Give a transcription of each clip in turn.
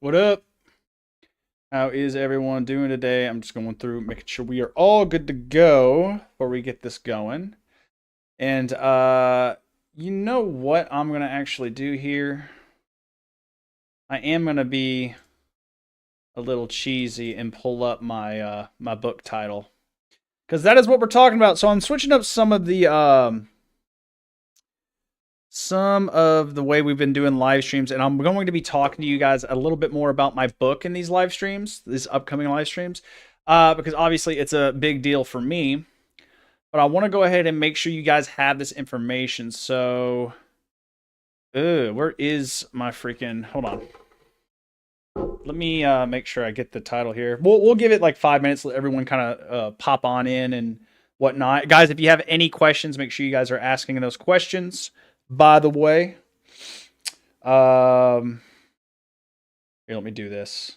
What up? How is everyone doing today? I'm just going through making sure we are all good to go before we get this going. And you know what I'm gonna actually do here? I am gonna be a little cheesy and pull up my my book title. Because that is what we're talking about. So I'm switching up some of the way we've been doing live streams, and I'm going to be talking to you guys a little bit more about my book in these live streams, these upcoming live streams, because obviously it's a big deal for me. But I want to go ahead and make sure you guys have this information. So, where is my freaking? Hold on. Let me make sure I get the title here. We'll give it like 5 minutes. Let everyone kind of pop on in and whatnot. Guys, if you have any questions, make sure you guys are asking those questions. By the way, here, let me do this.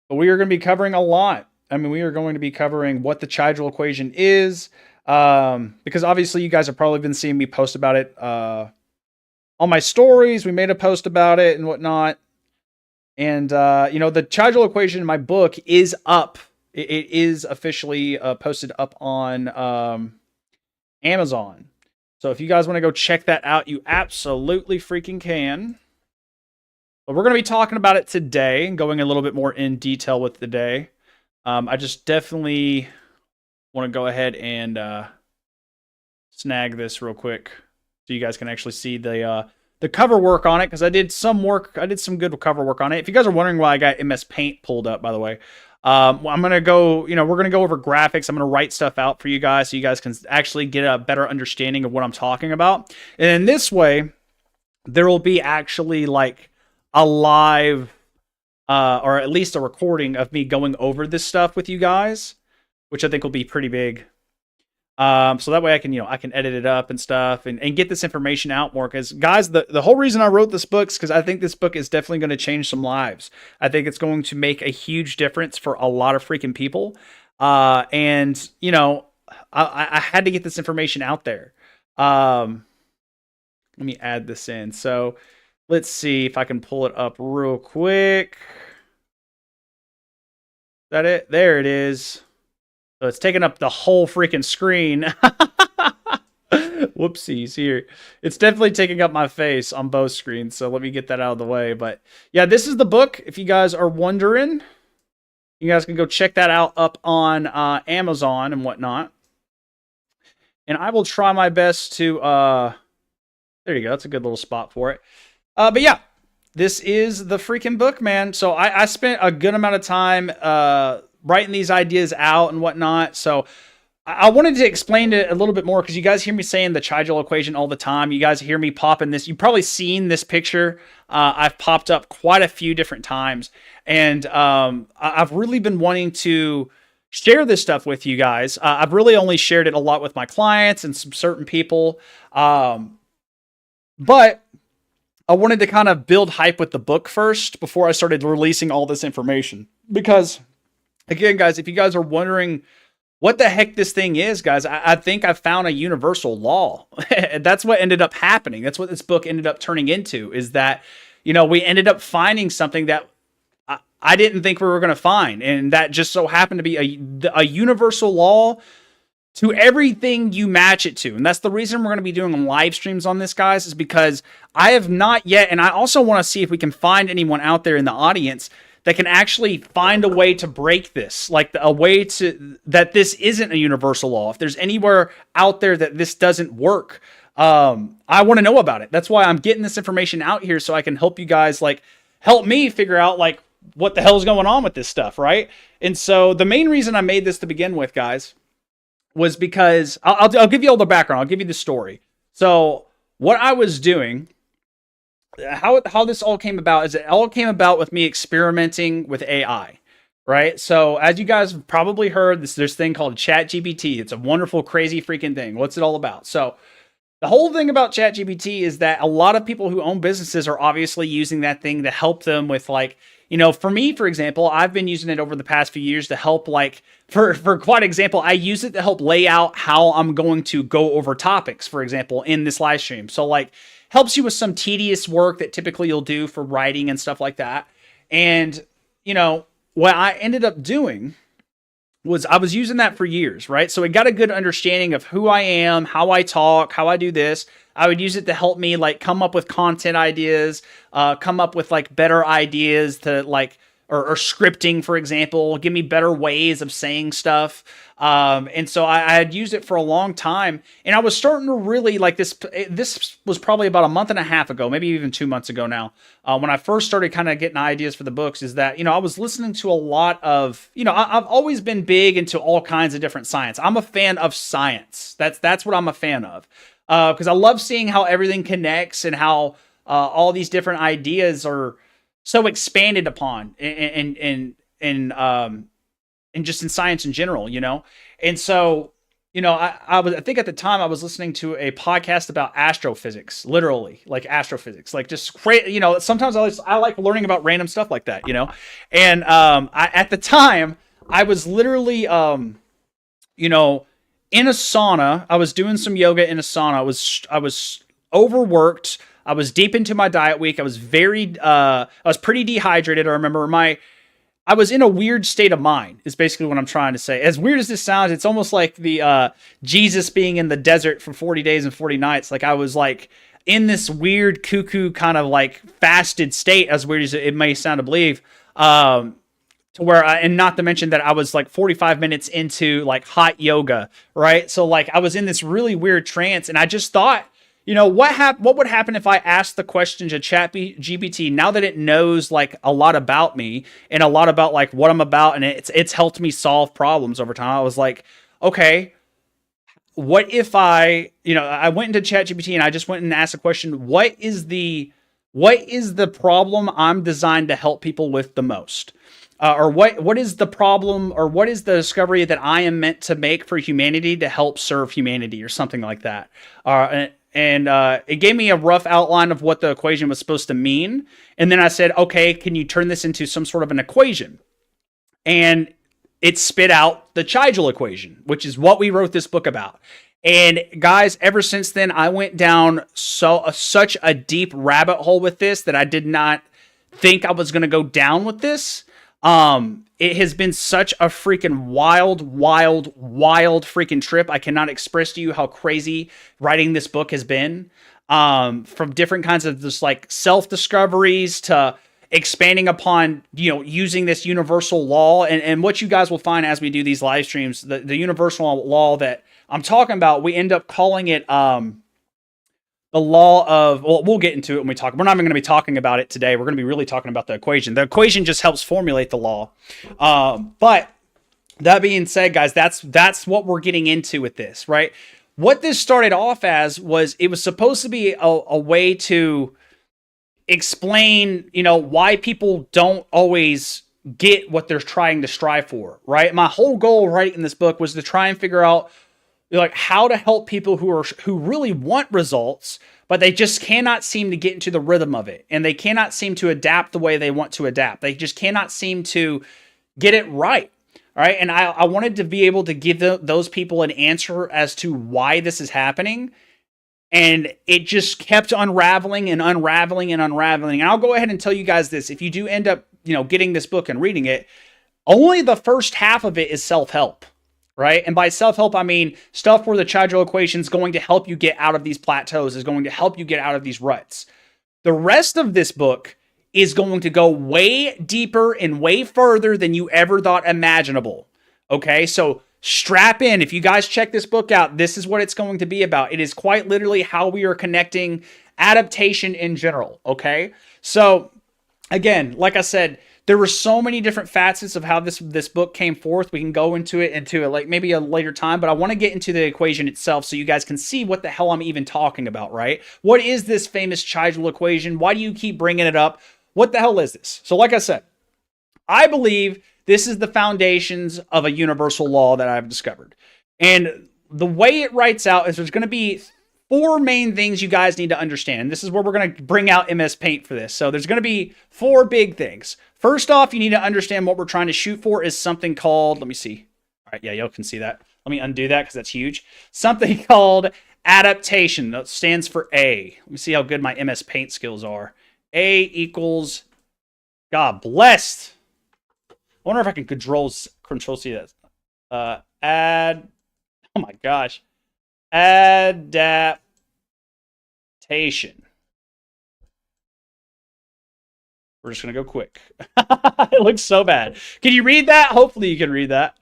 But we are going to be covering a lot. I mean, we are going to be covering what the Chigel equation is, because obviously you guys have probably been seeing me post about it on my stories. We made a post about it and whatnot. And, you know, the Chigel equation in my book is up. It is officially posted up on Amazon. So if you guys want to go check that out, you absolutely freaking can. But we're going to be talking about it today and going a little bit more in detail with the day. I just definitely want to go ahead and snag this real quick so you guys can actually see the cover work on it, because I did some good cover work on it. If you guys are wondering why I got MS Paint pulled up, by the way, I'm going to go, we're going to go over graphics. I'm going to write stuff out for you guys so you guys can actually get a better understanding of what I'm talking about. And in this way, there will be actually like a live, or at least a recording of me going over this stuff with you guys, which I think will be pretty big. So that way I can, I can edit it up and stuff and get this information out more. Because guys, the whole reason I wrote this book is because I think this book is definitely going to change some lives. I think it's going to make a huge difference for a lot of freaking people. And I had to get this information out there. Let me add this in. So let's see if I can pull it up real quick. Is that it? There it is. So it's taking up the whole freaking screen. Whoopsies here. It's definitely taking up my face on both screens. So let me get that out of the way. But yeah, this is the book. If you guys are wondering, you guys can go check that out up on Amazon and whatnot. And I will try my best to, there you go. That's a good little spot for it. But yeah, this is the freaking book, man. So I spent a good amount of time, writing these ideas out and whatnot. So I wanted to explain it a little bit more because you guys hear me saying the Chigel equation all the time. You guys hear me popping this. You've probably seen this picture. I've popped up quite a few different times. And I've really been wanting to share this stuff with you guys. I've really only shared it a lot with my clients and some certain people. But I wanted to kind of build hype with the book first before I started releasing all this information. Because again, guys, if you guys are wondering what the heck this thing is, guys, I think I found a universal law. That's what ended up happening. That's what this book ended up turning into, is that, we ended up finding something that I didn't think we were going to find. And that just so happened to be a universal law to everything you match it to. And that's the reason we're going to be doing live streams on this, guys, is because I have not yet, and I also want to see if we can find anyone out there in the audience that can actually find a way to break this, like a way to, that this isn't a universal law. If there's anywhere out there that this doesn't work, I want to know about it. That's why I'm getting this information out here so I can help you guys, like, help me figure out, like, what the hell is going on with this stuff, right? And so the main reason I made this to begin with, guys, was because, I'll give you all the background. I'll give you the story. So what I was doing, how this all came about is it all came about with me experimenting with AI, right? So as you guys have probably heard, there's thing called ChatGPT. It's a wonderful, crazy freaking thing. What's it all about? So the whole thing about ChatGPT is that a lot of people who own businesses are obviously using that thing to help them with, like, for me, for example, I've been using it over the past few years to help, like, for quite example, I use it to help lay out how I'm going to go over topics, for example, in this live stream. So, like, helps you with some tedious work that typically you'll do for writing and stuff like that. And, you know, what I ended up doing was I was using that for years, right? So I got a good understanding of who I am, how I talk, how I do this. I would use it to help me like come up with content ideas, come up with like better ideas to like, or scripting, for example, give me better ways of saying stuff. And so I had used it for a long time, and I was starting to really like this. This was probably about a month and a half ago, maybe even 2 months ago now, when I first started kind of getting ideas for the books. Is that, you know, I was listening to a lot of, you know, I've always been big into all kinds of different science. I'm a fan of science. That's what I'm a fan of, because I love seeing how everything connects and how all these different ideas are so expanded upon and just in science in general, you know? And so, you know, I think at the time I was listening to a podcast about astrophysics, literally like astrophysics, like just crazy, you know, sometimes I like learning about random stuff like that, you know? And, at the time I was literally, you know, in a sauna. I was doing some yoga in a sauna. I was overworked. I was deep into my diet week. I was pretty dehydrated. I remember I was in a weird state of mind, is basically what I'm trying to say. As weird as this sounds, it's almost like the Jesus being in the desert for 40 days and 40 nights. Like I was like in this weird cuckoo kind of like fasted state, as weird as it may sound to believe. To where, and not to mention that I was like 45 minutes into like hot yoga, right? So like I was in this really weird trance, and I just thought, you know, what would happen if I asked the question to ChatGPT now that it knows like a lot about me and a lot about like what I'm about, and it's helped me solve problems over time. I was like, okay, what if I went into ChatGPT and I just went and asked the question, what is the problem I'm designed to help people with the most? Or what is the problem, or what is the discovery that I am meant to make for humanity to help serve humanity, or something like that. And it gave me a rough outline of what the equation was supposed to mean. And then I said, okay, can you turn this into some sort of an equation? And it spit out the Chigel equation, which is what we wrote this book about. And guys, ever since then, I went down such a deep rabbit hole with this that I did not think I was going to go down with this. It has been such a freaking wild freaking trip. I cannot express to you how crazy writing this book has been. From different kinds of just like self-discoveries to expanding upon, you know, using this universal law. And what you guys will find as we do these live streams, the universal law that I'm talking about, we end up calling it, the law of, well, we'll get into it when we talk. We're not even going to be talking about it today. We're going to be really talking about the equation. The equation just helps formulate the law. But that being said, guys, that's what we're getting into with this, right? What this started off as was, it was supposed to be a way to explain, you know, why people don't always get what they're trying to strive for, right? My whole goal writing this book was to try and figure out like how to help people who really want results, but they just cannot seem to get into the rhythm of it, and they cannot seem to adapt the way they want to adapt. They just cannot seem to get it right. All right. And I wanted to be able to give those people an answer as to why this is happening. And it just kept unraveling and unraveling and unraveling. And I'll go ahead and tell you guys this. If you do end up, you know, getting this book and reading it, only the first half of it is self-help. Right? And by self-help, I mean stuff where the Chigel equation is going to help you get out of these plateaus, is going to help you get out of these ruts. The rest of this book is going to go way deeper and way further than you ever thought imaginable. Okay? So strap in. If you guys check this book out, this is what it's going to be about. It is quite literally how we are connecting adaptation in general. Okay? So again, like I said, there were so many different facets of how this book came forth. We can go into it like maybe a later time, but I want to get into the equation itself so you guys can see what the hell I'm even talking about, right? What is this famous Chigel equation? Why do you keep bringing it up? What the hell is this? So like I said, I believe this is the foundations of a universal law that I've discovered. And the way it writes out is there's going to be 4 main things you guys need to understand. And this is where we're going to bring out MS Paint for this. So there's going to be 4 big things. First off, you need to understand what we're trying to shoot for is something called, let me see. All right, yeah, y'all can see that. Let me undo that because that's huge. Something called adaptation. That stands for A. Let me see how good my MS Paint skills are. A equals, God blessed. I wonder if I can control C that. Oh my gosh. Adaptation. We're just going to go quick. It looks so bad. Can you read that? Hopefully you can read that.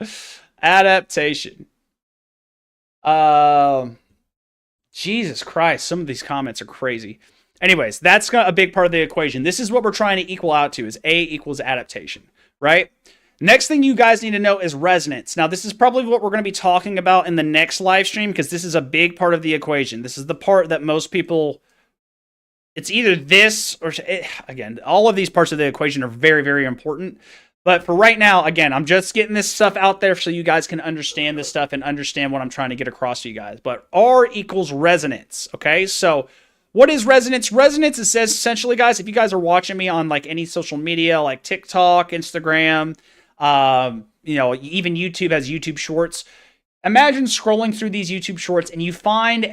Adaptation. Jesus Christ. Some of these comments are crazy. Anyways, that's a big part of the equation. This is what we're trying to equal out to, is A equals adaptation, right? Next thing you guys need to know is resonance. Now, this is probably what we're going to be talking about in the next live stream, because this is a big part of the equation. This is the part that most people, it's either this or, again, all of these parts of the equation are very, very important. But for right now, again, I'm just getting this stuff out there so you guys can understand this stuff and understand what I'm trying to get across to you guys. But R equals resonance, okay? So what is resonance? Resonance, it says essentially, guys, if you guys are watching me on like any social media, like TikTok, Instagram, you know, even YouTube has YouTube Shorts. Imagine scrolling through these YouTube Shorts and you find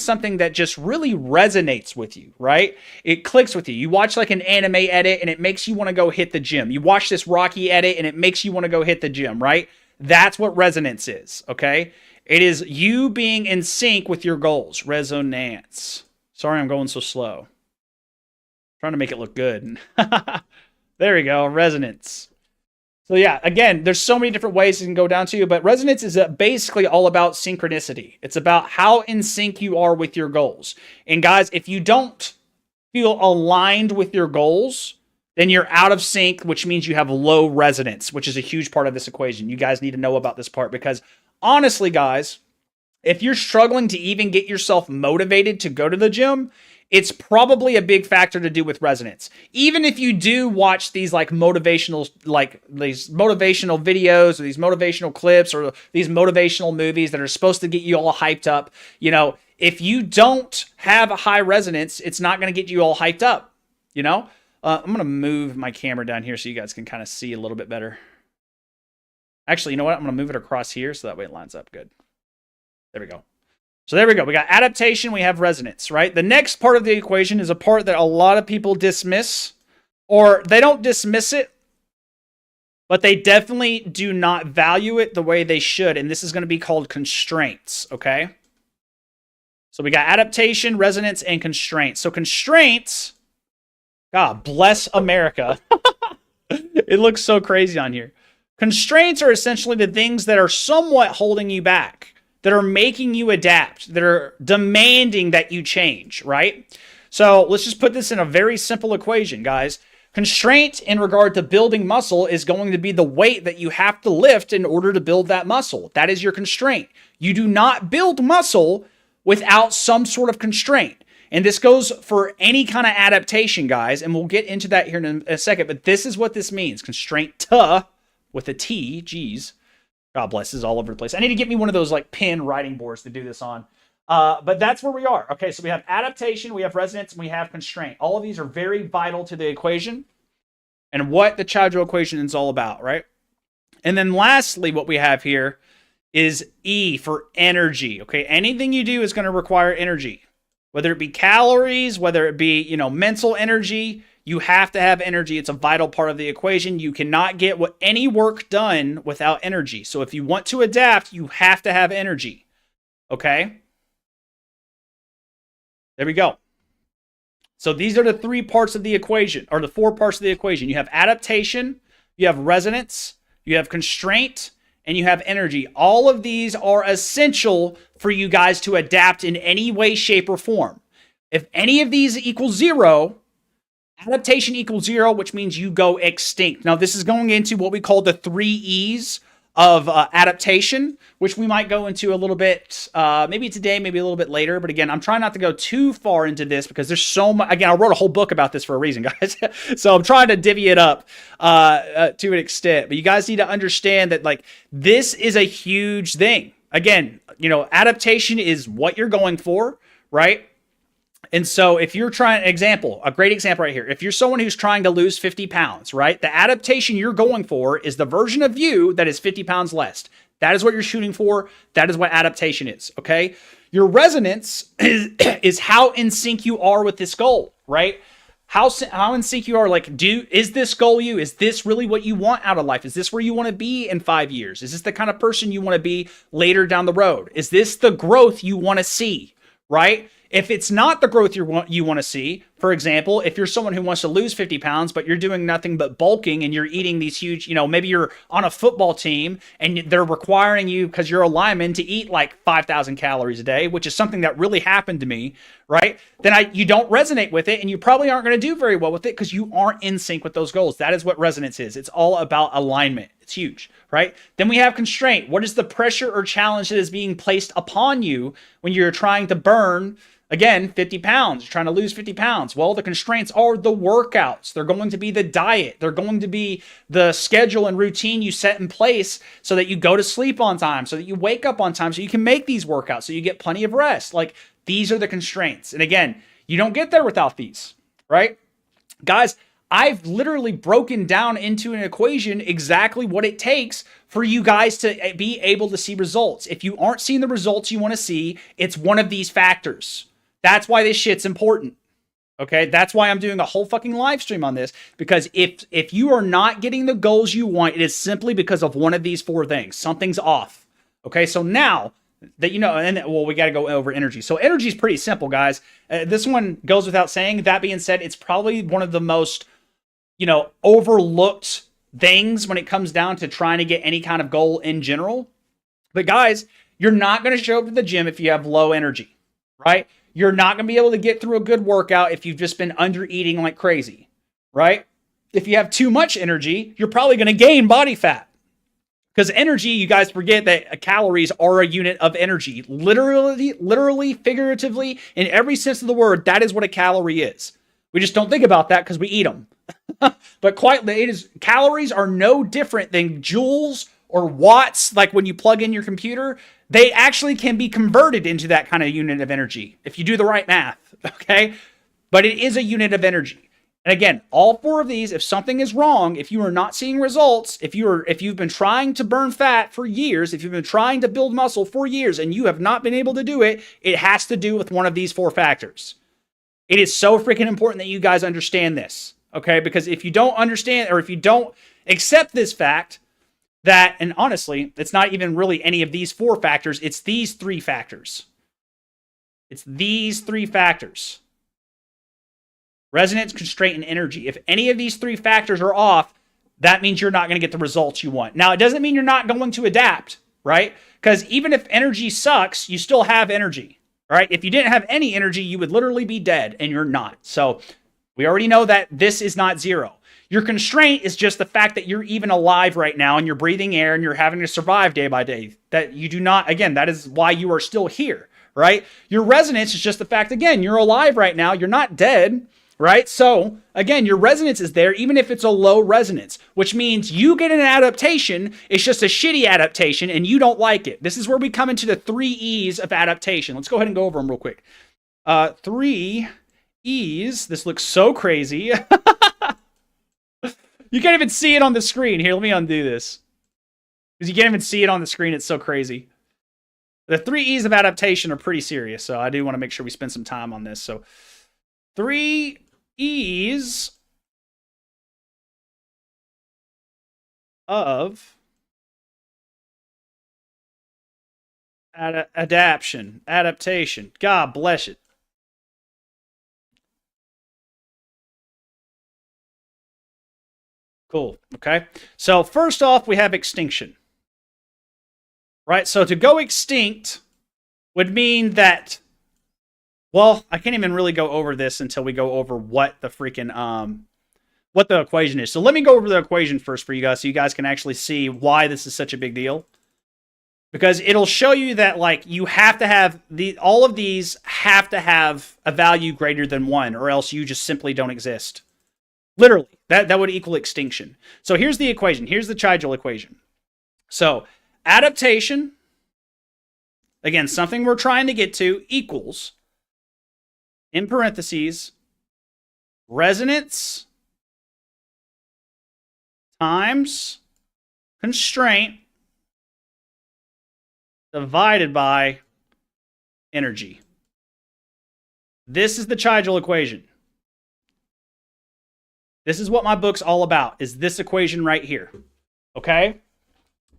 something that just really resonates with you, right? It clicks with you. You watch like an anime edit and it makes you want to go hit the gym. You watch this Rocky edit and it makes you want to go hit the gym, right? That's what resonance is, okay? It is you being in sync with your goals. Resonance. Sorry, I'm going so slow. I'm trying to make it look good. There we go. Resonance. So yeah, again, there's so many different ways it can go down to, but resonance is basically all about synchronicity. It's about how in sync you are with your goals. And guys, if you don't feel aligned with your goals, then you're out of sync, which means you have low resonance, which is a huge part of this equation. You guys need to know about this part, because honestly, guys, if you're struggling to even get yourself motivated to go to the gym, it's probably a big factor to do with resonance. Even if you do watch these like motivational videos or these motivational clips or these motivational movies that are supposed to get you all hyped up, you know, if you don't have a high resonance, it's not going to get you all hyped up, you know? I'm going to move my camera down here so you guys can kind of see a little bit better. Actually, you know what? I'm going to move it across here so that way it lines up good. There we go. So there we go. We got adaptation. We have resonance, right? The next part of the equation is a part that a lot of people dismiss, or they don't dismiss it, but they definitely do not value it the way they should. And this is going to be called constraints, okay? So we got adaptation, resonance, and constraints. So constraints, God bless America. It looks so crazy on here. Constraints are essentially the things that are somewhat holding you back, that are making you adapt, that are demanding that you change, right? So let's just put this in a very simple equation, guys. Constraint in regard to building muscle is going to be the weight that you have to lift in order to build that muscle. That is your constraint. You do not build muscle without some sort of constraint. And this goes for any kind of adaptation, guys, and we'll get into that here in a second, but this is what this means. Constraint with a T, geez. God bless, this is all over the place. I need to get me one of those like pen writing boards to do this on. But that's where we are. Okay, so we have adaptation, we have resonance, and we have constraint. All of these are very vital to the equation and what the Chigel equation is all about, right? And then lastly, what we have here is E for energy. Okay, anything you do is going to require energy. Whether it be calories, whether it be, you know, mental energy, you have to have energy. It's a vital part of the equation. You cannot get any work done without energy. So if you want to adapt, you have to have energy. Okay? There we go. So these are the three parts of the equation, or the four parts of the equation. You have adaptation, you have resonance, you have constraint, and you have energy. All of these are essential for you guys to adapt in any way, shape, or form. If any of these equals 0, adaptation equals 0, which means you go extinct. Now, this is going into what we call the 3 E's of adaptation, which we might go into a little bit, maybe today, maybe a little bit later. But again, I'm trying not to go too far into this because there's so much. Again, I wrote a whole book about this for a reason, guys. So I'm trying to divvy it up to an extent. But you guys need to understand that, like, this is a huge thing. Again, you know, adaptation is what you're going for, right? And so if you're trying, a great example right here. If you're someone who's trying to lose 50 pounds, right? The adaptation you're going for is the version of you that is 50 pounds less. That is what you're shooting for. That is what adaptation is, okay? Your resonance is how in sync you are with this goal, right? How in sync you are. Like, is this goal you? Is this really what you want out of life? Is this where you want to be in 5 years? Is this the kind of person you want to be later down the road? Is this the growth you want to see, right? If it's not the growth you want to see, for example, if you're someone who wants to lose 50 pounds, but you're doing nothing but bulking and you're eating these huge, maybe you're on a football team and they're requiring you, because you're a lineman, to eat like 5,000 calories a day, which is something that really happened to me, right? Then you don't resonate with it, and you probably aren't going to do very well with it because you aren't in sync with those goals. That is what resonance is. It's all about alignment. It's huge, right? Then we have constraint. What is the pressure or challenge that is being placed upon you when you're trying to burn, again, 50 pounds, you're trying to lose 50 pounds? Well, the constraints are the workouts. They're going to be the diet. They're going to be the schedule and routine you set in place so that you go to sleep on time, so that you wake up on time, so you can make these workouts, so you get plenty of rest. Like, these are the constraints. And again, you don't get there without these, right? Guys, I've literally broken down into an equation exactly what it takes for you guys to be able to see results. If you aren't seeing the results you want to see, it's one of these factors. That's why this shit's important. Okay, that's why I'm doing a whole fucking live stream on this, because if you are not getting the goals you want, it is simply because of one of these 4 things. Something's off. Okay, so now that we got to go over energy. So energy is pretty simple, guys. This one goes without saying. That being said, it's probably one of the most overlooked things when it comes down to trying to get any kind of goal in general. But guys, you're not going to show up to the gym if you have low energy, right? You're not going to be able to get through a good workout if you've just been under eating like crazy, right? If you have too much energy, you're probably going to gain body fat. Because energy, you guys forget that calories are a unit of energy. Literally, figuratively, in every sense of the word, that is what a calorie is. We just don't think about that because we eat them. But calories are no different than joules or watts. Like when you plug in your computer, they actually can be converted into that kind of unit of energy if you do the right math, okay? But it is a unit of energy. And again, all 4 of these, if something is wrong, if you are not seeing results, if you've been trying to burn fat for years, if you've been trying to build muscle for years and you have not been able to do it, it has to do with one of these 4 factors. It is so freaking important that you guys understand this, okay? Because if you don't understand, or if you don't accept this fact, and honestly, it's not even really any of these 4 factors, it's these 3 factors. It's these 3 factors. Resonance, constraint, and energy. If any of these 3 factors are off, that means you're not going to get the results you want. Now, it doesn't mean you're not going to adapt, right? Because even if energy sucks, you still have energy, right? If you didn't have any energy, you would literally be dead, and you're not. So we already know that this is not 0. Your constraint is just the fact that you're even alive right now and you're breathing air and you're having to survive day by day. That you do not, again, that is why you are still here, right? Your resonance is just the fact, again, you're alive right now. You're not dead, right? So again, your resonance is there, even if it's a low resonance, which means you get an adaptation. It's just a shitty adaptation and you don't like it. This is where we come into the 3 E's of adaptation. Let's go ahead and go over them real quick. 3 E's. This looks so crazy. You can't even see it on the screen. Here, let me undo this. Because you can't even see it on the screen. It's so crazy. The 3 E's of adaptation are pretty serious, so I do want to make sure we spend some time on this. So 3 E's of adaptation. God bless it. Cool. Okay. So first off, we have extinction. Right? So to go extinct would mean that, well, I can't even really go over this until we go over what the freaking, what the equation is. So let me go over the equation first for you guys so you guys can actually see why this is such a big deal. Because it'll show you that, like, you have to have, all of these have to have a value greater than 1, or else you just simply don't exist. Literally, that would equal extinction. So here's the equation. Here's the Chigel equation. So adaptation, again, something we're trying to get to, equals, in parentheses, resonance times constraint divided by energy. This is the Chigel equation. This is what my book's all about, is this equation right here. Okay?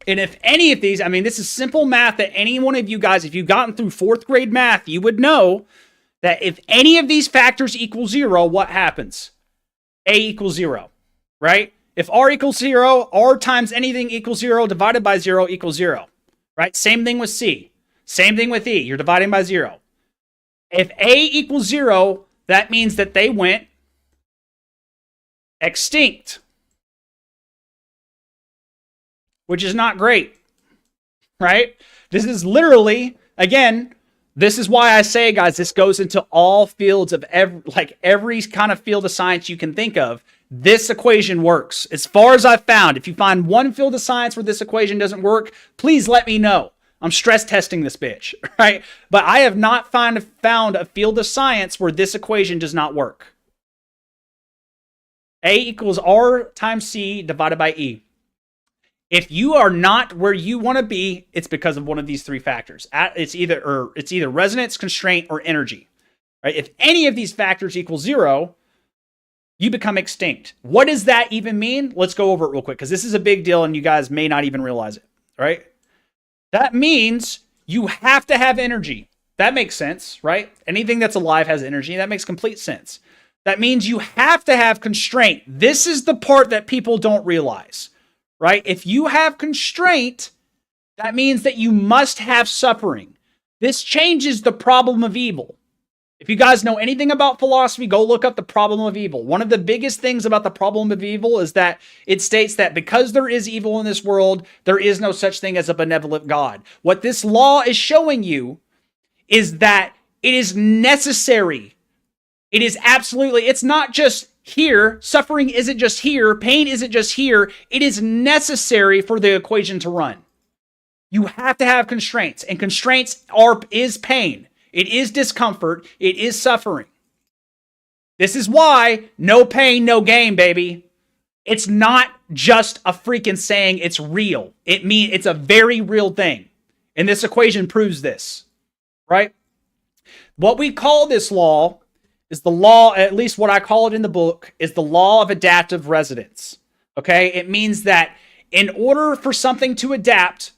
And if any of these, I mean, this is simple math that any one of you guys, if you've gotten through 4th grade math, you would know that if any of these factors equal 0, what happens? A equals 0, right? If R equals 0, R times anything equals 0, divided by 0 equals 0, right? Same thing with C. Same thing with E. You're dividing by 0. If A equals 0, that means that they went extinct, which is not great, right? This is literally, again, this is why I say, guys, this goes into all fields of every kind of field of science you can think of. This equation works. As far as I've found, if you find one field of science where this equation doesn't work, please let me know. I'm stress testing this bitch, right? But I have not found a field of science where this equation does not work. A equals R times C divided by E. If you are not where you want to be, it's because of one of these 3 factors. It's either resonance, constraint, or energy. Right? If any of these factors equal 0, you become extinct. What does that even mean? Let's go over it real quick, because this is a big deal and you guys may not even realize it. Right? That means you have to have energy. That makes sense, right? Anything that's alive has energy. That makes complete sense. That means you have to have constraint. This is the part that people don't realize. Right? If you have constraint, that means that you must have suffering. This changes the problem of evil. If you guys know anything about philosophy, go look up the problem of evil. One of the biggest things about the problem of evil is that it states that because there is evil in this world, there is no such thing as a benevolent God. What this law is showing you is that it is necessary. It is absolutely, it's not just here. Suffering isn't just here. Pain isn't just here. It is necessary for the equation to run. You have to have constraints, and constraints is pain. It is discomfort. It is suffering. This is why no pain, no gain, baby. It's not just a freaking saying. It's real. It's a very real thing. And this equation proves this, right? What we call this law is the law, at least what I call it in the book, is the law of adaptive resonance. Okay? It means that in order for something to adapt,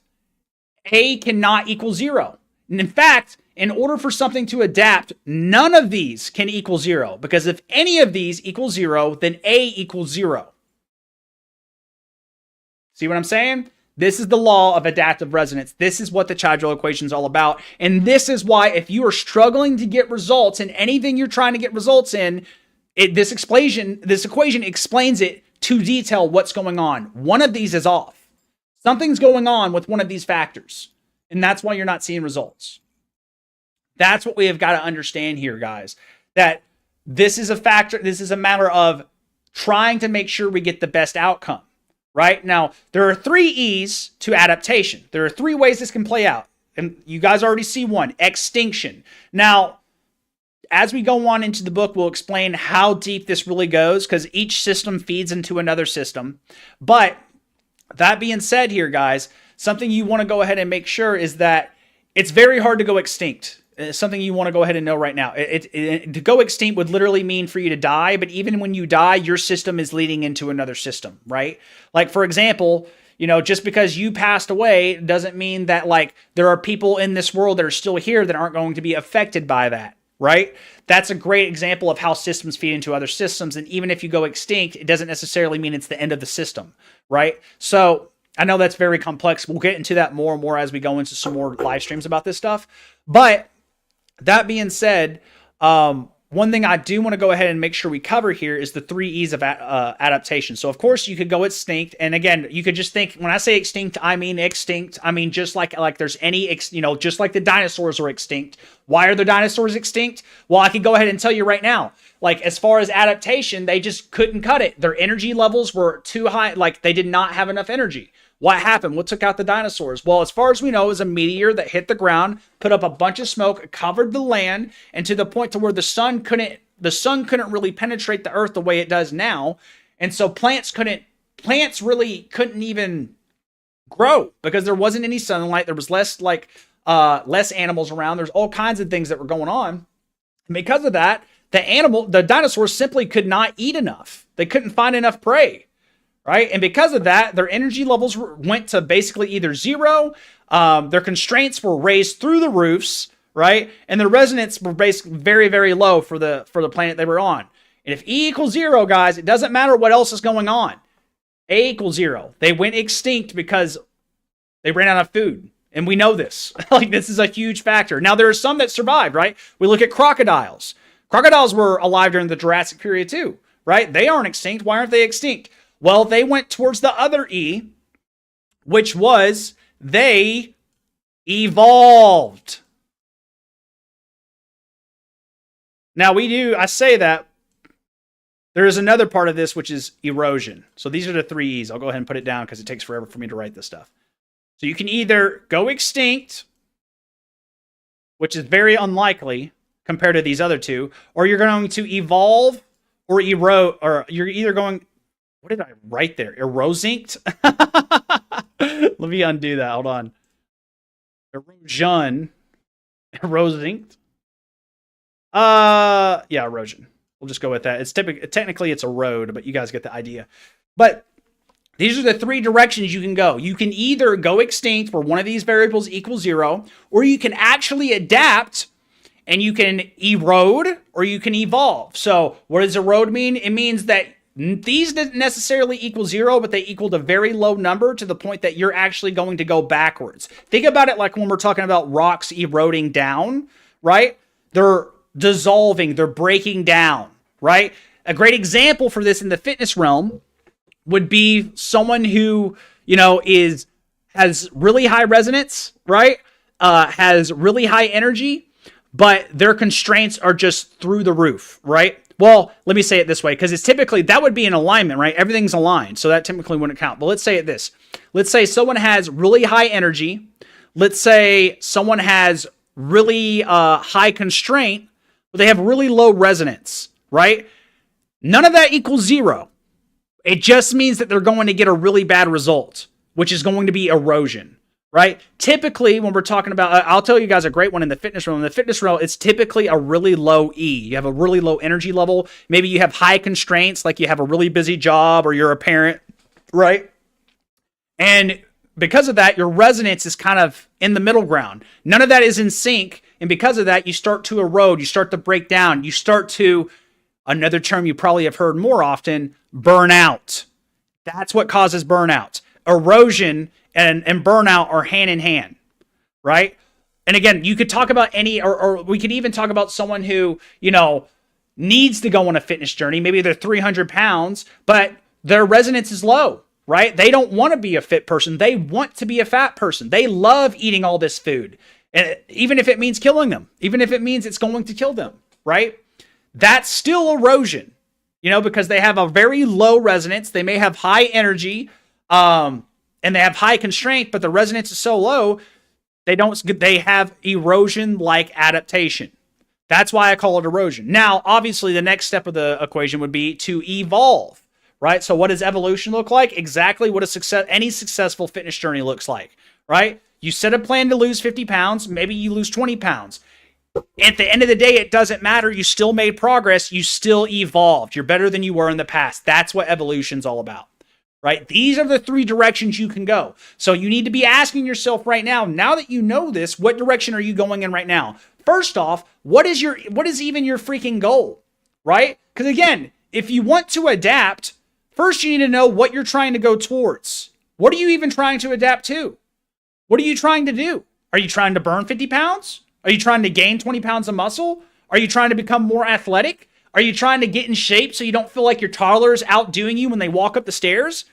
A cannot equal 0. And in fact, in order for something to adapt, none of these can equal 0. Because if any of these equals 0, then A equals 0. See what I'm saying? This is the law of adaptive resonance. This is what the Chigel equation is all about. And this is why if you are struggling to get results in anything you're trying to get results in, this equation explains it to detail what's going on. One of these is off. Something's going on with one of these factors. And that's why you're not seeing results. That's what we have got to understand here, guys. That this is a factor, this is a matter of trying to make sure we get the best outcome. Right? Now, there are 3 E's to adaptation. There are 3 ways this can play out. And you guys already see one, extinction. Now, as we go on into the book, we'll explain how deep this really goes, because each system feeds into another system. But that being said here, guys, something you want to go ahead and make sure is that it's very hard to go extinct. It's something you want to go ahead and know right now. To go extinct would literally mean for you to die, but even when you die, your system is leading into another system, right? Like, for example, just because you passed away doesn't mean that, like, there are people in this world that are still here that aren't going to be affected by that, right? That's a great example of how systems feed into other systems, and even if you go extinct, it doesn't necessarily mean it's the end of the system, right? So I know that's very complex. We'll get into that more and more as we go into some more live streams about this stuff, but that being said, one thing I do want to go ahead and make sure we cover here is the 3 E's of adaptation. So, of course, you could go extinct. And again, you could just think, when I say extinct, I mean extinct. I mean, just like there's any, just like the dinosaurs are extinct. Why are the dinosaurs extinct? Well, I could go ahead and tell you right now. Like, as far as adaptation, they just couldn't cut it. Their energy levels were too high. Like, they did not have enough energy. What happened? What took out the dinosaurs? Well, as far as we know, it was a meteor that hit the ground, put up a bunch of smoke, covered the land, and to the point to where the sun couldn't really penetrate the earth the way it does now. And so plants really couldn't even grow because there wasn't any sunlight. There was less less animals around. There's all kinds of things that were going on. And because of that, the dinosaurs simply could not eat enough. They couldn't find enough prey, right? And because of that, their energy levels went to basically either zero. Their constraints were raised through the roofs, right? And their resonance were basically very, very low for the planet they were on. And if E equals 0, guys, it doesn't matter what else is going on. A equals 0. They went extinct because they ran out of food. And we know this. Like, this is a huge factor. Now, there are some that survived, right? We look at crocodiles. Crocodiles were alive during the Jurassic period too, right? They aren't extinct. Why aren't they extinct? Well, they went towards the other E, which was they evolved. Now, I say that. There is another part of this, which is erosion. So these are the 3 E's. I'll go ahead and put it down because it takes forever for me to write this stuff. So you can either go extinct, which is very unlikely compared to these other two, or you're going to evolve or erode, or you're either going, what did I write there? Erosinct? Let me undo that. Hold on. Erosion. Erosinct. Yeah, erosion. We'll just go with that. It's technically it's a road, but you guys get the idea. But these are the 3 directions you can go. You can either go extinct where one of these variables equals 0, or you can actually adapt and you can erode or you can evolve. So what does erode mean? It means that these didn't necessarily equal 0, but they equaled a very low number to the point that you're actually going to go backwards. Think about it like when we're talking about rocks eroding down, right? They're dissolving, they're breaking down, right? A great example for this in the fitness realm would be someone who, has really high resonance, right? Has really high energy, but their constraints are just through the roof, right? Well, let me say it this way, because it's typically, that would be an alignment, right? Everything's aligned, so that typically wouldn't count. But let's say it this. Let's say someone has really high energy. Let's say someone has really high constraint, but they have really low resonance, right? None of that equals 0. It just means that they're going to get a really bad result, which is going to be erosion, right? Typically, when we're talking about, I'll tell you guys a great one in the fitness realm. In the fitness realm, it's typically a really low E. You have a really low energy level. Maybe you have high constraints, like you have a really busy job or you're a parent, right? And because of that, your resonance is kind of in the middle ground. None of that is in sync. And because of that, you start to erode, you start to break down, you start to, another term you probably have heard more often, burnout. That's what causes burnout. Erosion and burnout are hand in hand, right? And again, you could talk about or we could even talk about someone who, needs to go on a fitness journey. Maybe they're 300 pounds, but their resonance is low, right? They don't want to be a fit person. They want to be a fat person. They love eating all this food. And even if it means killing them, even if it means it's going to kill them, right? That's still erosion, because they have a very low resonance. They may have high energy, and they have high constraint, but the resonance is so low, they have erosion-like adaptation. That's why I call it erosion. Now, obviously, the next step of the equation would be to evolve, right? So what does evolution look like? Exactly what any successful fitness journey looks like, right? You set a plan to lose 50 pounds. Maybe you lose 20 pounds. At the end of the day, it doesn't matter. You still made progress. You still evolved. You're better than you were in the past. That's what evolution's all about, right? These are the 3 directions you can go. So you need to be asking yourself right now that you know this, what direction are you going in right now? First off, what is even your freaking goal, right? Because again, if you want to adapt, first you need to know what you're trying to go towards. What are you even trying to adapt to? What are you trying to do? Are you trying to burn 50 pounds? Are you trying to gain 20 pounds of muscle? Are you trying to become more athletic? Are you trying to get in shape so you don't feel like your toddler's outdoing you when they walk up the stairs?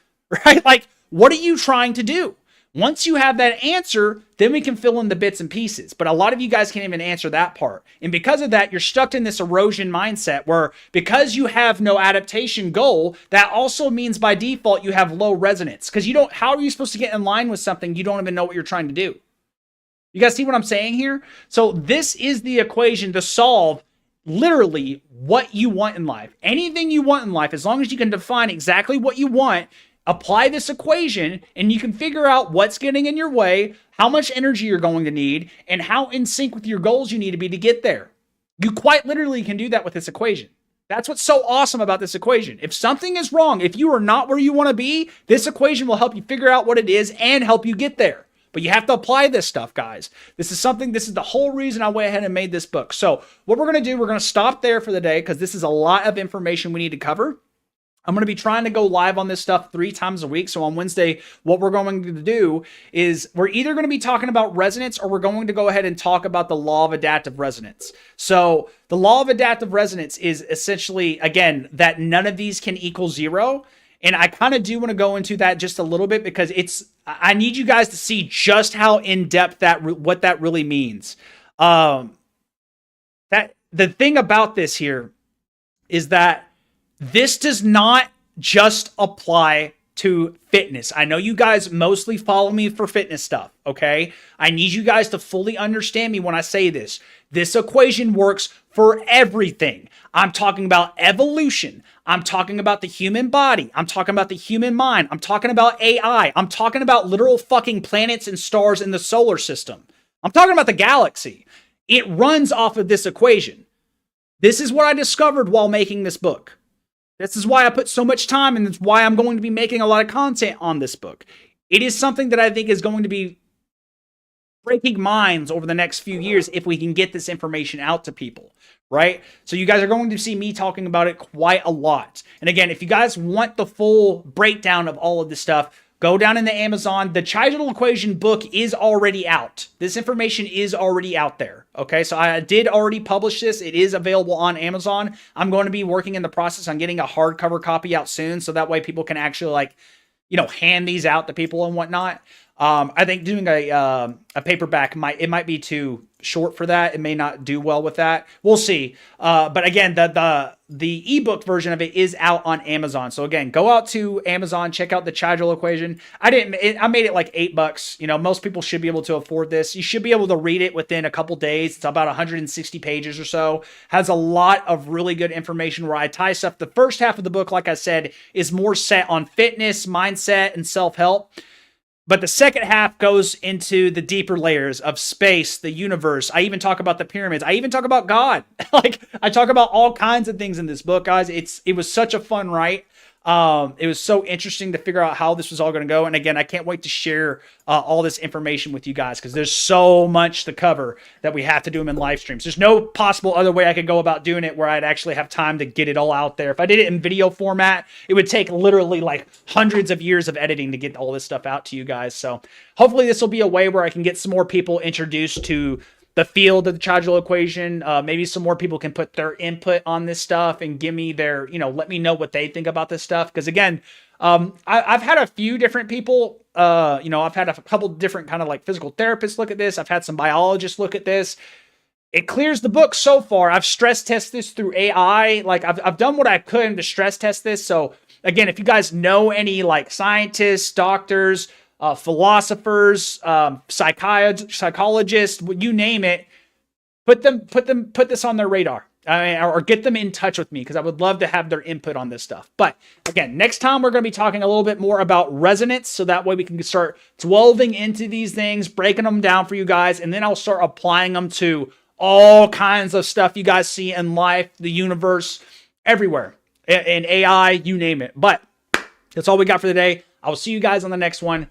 Right? Like, what are you trying to do? Once you have that answer, then we can fill in the bits and pieces. But a lot of you guys can't even answer that part. And because of that, you're stuck in this erosion mindset where because you have no adaptation goal, that also means by default you have low resonance. Because how are you supposed to get in line with something you don't even know what you're trying to do? You guys see what I'm saying here? So this is the equation to solve literally what you want in life. Anything you want in life, as long as you can define exactly what you want, apply this equation, and you can figure out what's getting in your way, how much energy you're going to need, and how in sync with your goals you need to be to get there. You quite literally can do that with this equation. That's what's so awesome about this equation. If something is wrong, if you are not where you want to be, this equation will help you figure out what it is and help you get there. But you have to apply this stuff, guys. This is the whole reason I went ahead and made this book. So what we're going to do, we're going to stop there for the day because this is a lot of information we need to cover. I'm going to be trying to go live on this stuff 3 times a week. So on Wednesday, what we're going to do is we're either going to be talking about resonance or we're going to go ahead and talk about the law of adaptive resonance. So the law of adaptive resonance is essentially, again, that none of these can equal 0. And I kind of do want to go into that just a little bit because I need you guys to see just how in depth what that really means. That the thing about this here is that this does not just apply to fitness. I know you guys mostly follow me for fitness stuff, okay? I need you guys to fully understand me when I say this. This equation works for everything. I'm talking about evolution. I'm talking about the human body. I'm talking about the human mind. I'm talking about AI. I'm talking about literal fucking planets and stars in the solar system. I'm talking about the galaxy. It runs off of this equation. This is what I discovered while making this book. This is why I put so much time, and it's why I'm going to be making a lot of content on this book. It is something that I think is going to be breaking minds over the next few years if we can get this information out to people, right? So you guys are going to see me talking about it quite a lot. And again, if you guys want the full breakdown of all of this stuff, go down into Amazon. The Chigel equation book is already out. This information is already out there. Okay, so I did already publish this. It is available on Amazon. I'm going to be working in the process on getting a hardcover copy out soon, so that way people can actually hand these out to people and whatnot. I think doing a paperback might be too short for that. It may not do well with that. We'll see. But again, the ebook version of it is out on Amazon. So again, go out to Amazon, check out the Chigel equation. I made it like $8. Most people should be able to afford this. You should be able to read it within a couple days. It's about 160 pages or so. Has a lot of really good information where I tie stuff. The first half of the book, like I said, is more set on fitness, mindset, and self-help. But the second half goes into the deeper layers of space, the universe. I even talk about the pyramids. I even talk about God. I talk about all kinds of things in this book, guys. It was such a fun write. It was so interesting to figure out how this was all going to go. And again, I can't wait to share all this information with you guys because there's so much to cover that we have to do them in live streams. There's no possible other way I could go about doing it where I'd actually have time to get it all out there. If I did it in video format, it would take literally like hundreds of years of editing to get all this stuff out to you guys. So hopefully this will be a way where I can get some more people introduced to the field of the Chigel equation. Maybe some more people can put their input on this stuff and give me their, let me know what they think about this stuff. Because again, I've had a few different people, I've had a couple different kind of like physical therapists look at this. I've had some biologists look at this. It clears the book so far. I've stress tested this through AI. I've done what I could to stress test this. So again, if you guys know any like scientists, doctors, philosophers, psychologists, you name it, put this on their radar, or get them in touch with me because I would love to have their input on this stuff. But again, next time we're going to be talking a little bit more about resonance, so that way we can start delving into these things, breaking them down for you guys, and then I'll start applying them to all kinds of stuff you guys see in life, the universe, everywhere, and AI, you name it. But that's all we got for today. I will see you guys on the next one.